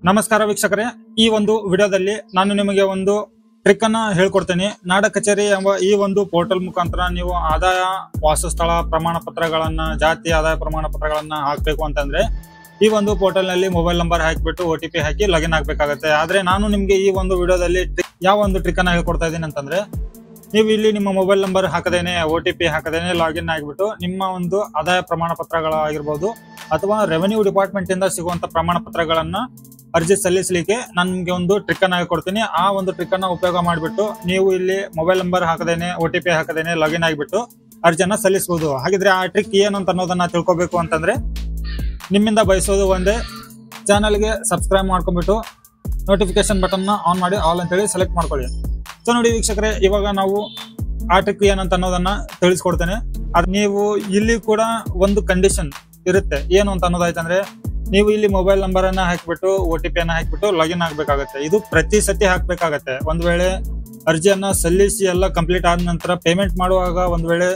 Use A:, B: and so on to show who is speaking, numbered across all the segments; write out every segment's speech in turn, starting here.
A: ನಮಸ್ಕಾರ ವೀಕ್ಷಕರೇ, ಈ ಒಂದು ವಿಡಿಯೋದಲ್ಲಿ ನಾನು ನಿಮಗೆ ಒಂದು ಟ್ರಿಕ್ ಅನ್ನ ಹೇಳ್ಕೊಡ್ತೀನಿ. ನಾಡ ಕಚೇರಿ ಎಂಬ ಈ ಒಂದು ಪೋರ್ಟಲ್ ಮುಖಾಂತರ ನೀವು ಆದಾಯ, ವಾಸಸ್ಥಳ ಪ್ರಮಾಣ ಪತ್ರಗಳನ್ನ, ಜಾತಿ ಆದಾಯ ಪ್ರಮಾಣ ಪತ್ರಗಳನ್ನ ಹಾಕಬೇಕು ಅಂತಂದ್ರೆ ಈ ಒಂದು ಪೋರ್ಟಲ್ ನಲ್ಲಿ ಮೊಬೈಲ್ ನಂಬರ್ ಹಾಕಿಬಿಟ್ಟು OTP ಹಾಕಿ ಲಾಗಿನ್ ಆಗ್ಬೇಕಾಗತ್ತೆ. ಆದ್ರೆ ನಾನು ನಿಮ್ಗೆ ಈ ಒಂದು ವಿಡಿಯೋದಲ್ಲಿ ಯಾವ ಒಂದು ಟ್ರಿಕ್ ಅನ್ನ ಹೇಳ್ಕೊಡ್ತಾ ಇದ್ದೀನಿ ಅಂತಂದ್ರೆ, ನೀವು ಇಲ್ಲಿ ನಿಮ್ಮ ಮೊಬೈಲ್ ನಂಬರ್ ಹಾಕದೇನೆ OTP ಹಾಕದೇನೆ ಲಾಗಿನ್ ಆಗಿಬಿಟ್ಟು ನಿಮ್ಮ ಒಂದು ಆದಾಯ ಪ್ರಮಾಣ ಪತ್ರಗಳಾಗಿರ್ಬೋದು ಅಥವಾ ರೆವೆನ್ಯೂ ಡಿಪಾರ್ಟ್ಮೆಂಟ್ ಇಂದ ಸಿಗುವಂತ ಪ್ರಮಾಣ ಪತ್ರಗಳನ್ನ ಅರ್ಜಿ ಸಲ್ಲಿಸಲಿಕ್ಕೆ ನಾನು ನಿಮ್ಗೆ ಒಂದು ಟ್ರಿಕ್ ಅನ್ನ ಹೇಳ್ಕೊಡ್ತೀನಿ. ಆ ಒಂದು ಟ್ರಿಕ್ ಅನ್ನ ಉಪಯೋಗ ಮಾಡಿಬಿಟ್ಟು ನೀವು ಇಲ್ಲಿ ಮೊಬೈಲ್ ನಂಬರ್ ಹಾಕದೇನೆ OTP ಹಾಕದೇನೆ ಲಾಗಿನ್ ಆಗಿಬಿಟ್ಟು ಅರ್ಜಿಯನ್ನ ಸಲ್ಲಿಸಬಹುದು. ಹಾಗಿದ್ರೆ ಆ ಟ್ರಿಕ್ ಏನಂತ ಅನ್ನೋದನ್ನ ತಿಳ್ಕೊಬೇಕು ಅಂತಂದ್ರೆ ನಿಮ್ಮಿಂದ ಬಯಸೋದು ಒಂದೇ, ಚಾನಲ್ಗೆ ಸಬ್ಸ್ಕ್ರೈಬ್ ಮಾಡ್ಕೊಂಡ್ಬಿಟ್ಟು ನೋಟಿಫಿಕೇಶನ್ ಬಟನ್ ನ ಆನ್ ಮಾಡಿ ಆಲ್ ಅಂತೇಳಿ ಸೆಲೆಕ್ಟ್ ಮಾಡ್ಕೊಳ್ಳಿ. ಸೊ ನೋಡಿ ವೀಕ್ಷಕರೇ, ಇವಾಗ ನಾವು ಆ ಟ್ರಿಕ್ ಏನಂತ ಅನ್ನೋದನ್ನ ತಿಳಿಸ್ಕೊಡ್ತೇನೆ. ಅದ್ ನೀವು ಇಲ್ಲಿ ಕೂಡ ಒಂದು ಕಂಡೀಷನ್ ಇರುತ್ತೆ. ಏನು ಅಂತ ಅನ್ನೋದಾಯ್ತಂದ್ರೆ, ನೀವು ಇಲ್ಲಿ ಮೊಬೈಲ್ ನಂಬರ್ ಅನ್ನ ಹಾಕ್ಬಿಟ್ಟು OTP ಅನ್ನ ಹಾಕ್ಬಿಟ್ಟು ಲಾಗಿನ್ ಆಗ್ಬೇಕಾಗತ್ತೆ. ಇದು ಪ್ರತಿ ಸತಿ ಹಾಕ್ಬೇಕಾಗತ್ತೆ. ಒಂದ್ ವೇಳೆ ಅರ್ಜಿಯನ್ನ ಸಲ್ಲಿಸಿ ಎಲ್ಲ ಕಂಪ್ಲೀಟ್ ಆದ ನಂತರ ಪೇಮೆಂಟ್ ಮಾಡುವಾಗ ಒಂದ್ ವೇಳೆ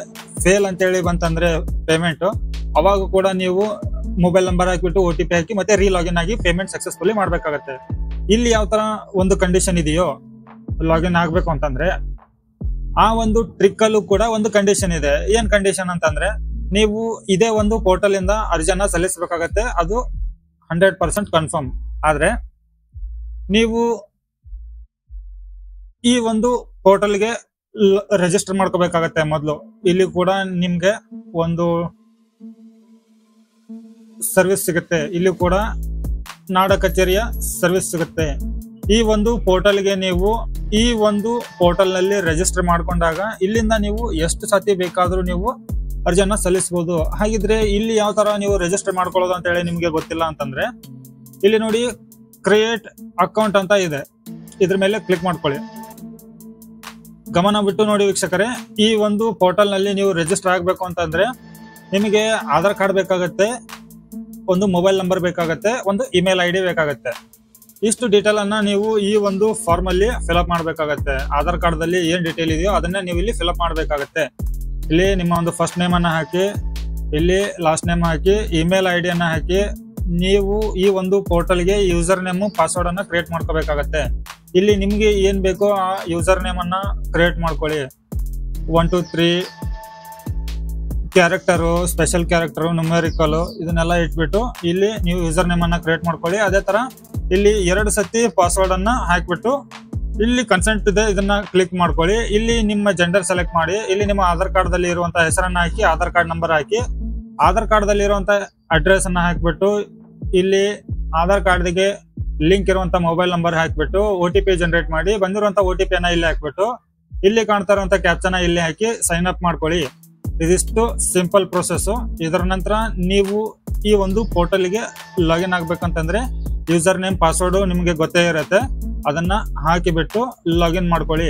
A: ಫೇಲ್ ಅಂತೇಳಿ ಬಂತಂದ್ರೆ ಪೇಮೆಂಟ್, ಅವಾಗ ಕೂಡ ನೀವು ಮೊಬೈಲ್ ನಂಬರ್ ಹಾಕ್ಬಿಟ್ಟು OTP ಹಾಕಿ ಮತ್ತೆ ರೀಲಾಗಿನ್ ಆಗಿ ಪೇಮೆಂಟ್ ಸಕ್ಸಸ್ಫುಲಿ ಮಾಡ್ಬೇಕಾಗತ್ತೆ. ಇಲ್ಲಿ ಯಾವ ತರ ಒಂದು ಕಂಡೀಷನ್ ಇದೆಯೋ ಲಾಗಿನ್ ಆಗ್ಬೇಕು ಅಂತಂದ್ರೆ, ಆ ಒಂದು ಟ್ರಿಕ್ ಅಲ್ಲೂ ಕೂಡ ಒಂದು ಕಂಡೀಷನ್ ಇದೆ. ಏನ್ ಕಂಡೀಷನ್ ಅಂತಂದ್ರೆ, ನೀವು ಇದೇ ಒಂದು ಪೋರ್ಟಲ್ ಇಂದ ಅರ್ಜಿಯನ್ನ ಸಲ್ಲಿಸಬೇಕಾಗತ್ತೆ. ಅದು 100% ಕನ್ಫರ್ಮ್. ಆದ್ರೆ ನೀವು ಈ ಒಂದು ಪೋರ್ಟಲ್ಗೆ ರಿಜಿಸ್ಟರ್ ಮಾಡ್ಕೋಬೇಕಾಗತ್ತೆ ಮೊದಲು. ಇಲ್ಲಿ ಕೂಡ ನಿಮ್ಗೆ ಒಂದು ಸರ್ವಿಸ್ ಸಿಗುತ್ತೆ. ಇಲ್ಲಿ ಕೂಡ ನಾಡ ಕಚೇರಿಯ ಸರ್ವಿಸ್ ಸಿಗುತ್ತೆ. ಈ ಒಂದು ಪೋರ್ಟಲ್ಗೆ ನೀವು ಈ ಒಂದು ಪೋರ್ಟಲ್ ನಲ್ಲಿ ರಿಜಿಸ್ಟರ್ ಮಾಡ್ಕೊಂಡಾಗ ಇಲ್ಲಿಂದ ನೀವು ಎಷ್ಟು ಸತಿ ಬೇಕಾದ್ರೂ ನೀವು ಅರ್ಜಿಯನ್ನ ಸಲ್ಲಿಸಬಹುದು. ಹಾಗಿದ್ರೆ ಇಲ್ಲಿ ಯಾವ ತರ ನೀವು ರಿಜಿಸ್ಟರ್ ಮಾಡ್ಕೊಳ್ಳೋದು ಅಂತ ಹೇಳಿ ನಿಮ್ಗೆ ಗೊತ್ತಿಲ್ಲ ಅಂತಂದ್ರೆ, ಇಲ್ಲಿ ನೋಡಿ ಕ್ರಿಯೇಟ್ ಅಕೌಂಟ್ ಅಂತ ಇದೆ, ಇದ್ರ ಮೇಲೆ ಕ್ಲಿಕ್ ಮಾಡ್ಕೊಳ್ಳಿ. ಗಮನ ಬಿಟ್ಟು ನೋಡಿ ವೀಕ್ಷಕರೇ, ಈ ಒಂದು ಪೋರ್ಟಲ್ ನಲ್ಲಿ ನೀವು ರಿಜಿಸ್ಟರ್ ಆಗ್ಬೇಕು ಅಂತಂದ್ರೆ ನಿಮಗೆ ಆಧಾರ್ ಕಾರ್ಡ್ ಬೇಕಾಗತ್ತೆ, ಒಂದು ಮೊಬೈಲ್ ನಂಬರ್ ಬೇಕಾಗತ್ತೆ, ಒಂದು ಇಮೇಲ್ ID ಬೇಕಾಗತ್ತೆ. ಇಷ್ಟು ಡೀಟೇಲ್ ಅನ್ನ ನೀವು ಈ ಒಂದು ಫಾರ್ಮ್ ಅಲ್ಲಿ ಫಿಲ್ಅಪ್ ಮಾಡ್ಬೇಕಾಗತ್ತೆ. ಆಧಾರ್ ಕಾರ್ಡ್ ದಲ್ಲಿ ಏನ್ ಡೀಟೇಲ್ ಇದೆಯೋ ಅದನ್ನ ನೀವು ಇಲ್ಲಿ ಫಿಲ್ಅಪ್ ಮಾಡ್ಬೇಕಾಗತ್ತೆ. ಇಲ್ಲಿ ನಿಮ್ಮ ಒಂದು ಫಸ್ಟ್ ನೇಮ್ ಅನ್ನ ಹಾಕಿ, ಇಲ್ಲಿ ಲಾಸ್ಟ್ ನೇಮ್ ಹಾಕಿ, ಇಮೇಲ್ ID ಅನ್ನ ಹಾಕಿ, ನೀವು ಈ ಒಂದು ಪೋರ್ಟಲ್ಗೆ ಯೂಸರ್ ನೇಮ್ ಪಾಸ್ವರ್ಡ್ ಅನ್ನ ಕ್ರಿಯೇಟ್ ಮಾಡ್ಕೋಬೇಕಾಗತ್ತೆ. ಇಲ್ಲಿ ನಿಮ್ಗೆ ಏನ್ ಬೇಕೋ ಆ ಯೂಸರ್ ನೇಮ್ ಅನ್ನ ಕ್ರಿಯೇಟ್ ಮಾಡ್ಕೊಳ್ಳಿ. 1 2 3 ಕ್ಯಾರೆಕ್ಟರು, ಸ್ಪೆಷಲ್ ಕ್ಯಾರೆಕ್ಟರು, ನ್ಯೂಮೆರಿಕಲ್ ಇದನ್ನೆಲ್ಲ ಇಟ್ಬಿಟ್ಟು ಇಲ್ಲಿ ನೀವು ಯೂಸರ್ ನೇಮ್ ಅನ್ನ ಕ್ರಿಯೇಟ್ ಮಾಡ್ಕೊಳ್ಳಿ. ಅದೇ ತರ ಇಲ್ಲಿ 2 ಸತಿ ಪಾಸ್ವರ್ಡ್ ಅನ್ನ ಹಾಕ್ಬಿಟ್ಟು ಇಲ್ಲಿ ಕನ್ಸೆಂಟ್ ಇದೆ, ಇದನ್ನ ಕ್ಲಿಕ್ ಮಾಡ್ಕೊಳ್ಳಿ. ಇಲ್ಲಿ ನಿಮ್ಮ ಜೆಂಡರ್ ಸೆಲೆಕ್ಟ್ ಮಾಡಿ, ಇಲ್ಲಿ ನಿಮ್ಮ ಆಧಾರ್ ಕಾರ್ಡ್ ದಲ್ಲಿ ಇರುವಂತಹ ಹೆಸರನ್ನ ಹಾಕಿ, ಆಧಾರ್ ಕಾರ್ಡ್ ನಂಬರ್ ಹಾಕಿ, ಆಧಾರ್ ಕಾರ್ಡ್ ದಲ್ಲಿ ಇರುವಂತಹ ಅಡ್ರೆಸ್ ಅನ್ನ ಹಾಕ್ಬಿಟ್ಟು, ಇಲ್ಲಿ ಆಧಾರ್ ಕಾರ್ಡ್ಗೆ ಲಿಂಕ್ ಇರುವಂತ ಮೊಬೈಲ್ ನಂಬರ್ ಹಾಕ್ಬಿಟ್ಟು OTP ಜನರೇಟ್ ಮಾಡಿ, ಬಂದಿರುವಂತ OTP ಅನ್ನ ಇಲ್ಲಿ ಹಾಕ್ಬಿಟ್ಟು, ಇಲ್ಲಿ ಕಾಣ್ತಾ ಇರುವಂತ ಕ್ಯಾಪ್ಚನ್ ಇಲ್ಲಿ ಹಾಕಿ ಸೈನ್ ಅಪ್ ಮಾಡ್ಕೊಳ್ಳಿ. ಇದಿಷ್ಟು ಸಿಂಪಲ್ ಪ್ರೊಸೆಸ್. ಇದರ ನಂತರ ನೀವು ಈ ಒಂದು ಪೋರ್ಟಲ್ಗೆ ಲಾಗಿನ್ ಆಗ್ಬೇಕಂತಂದ್ರೆ ಯೂಸರ್ ನೇಮ್ ಪಾಸ್ವರ್ಡ್ ನಿಮ್ಗೆ ಗೊತ್ತೇ ಇರುತ್ತೆ, ಅದನ್ನ ಹಾಕಿಬಿಟ್ಟು ಲಾಗಿನ್ ಮಾಡ್ಕೊಳ್ಳಿ.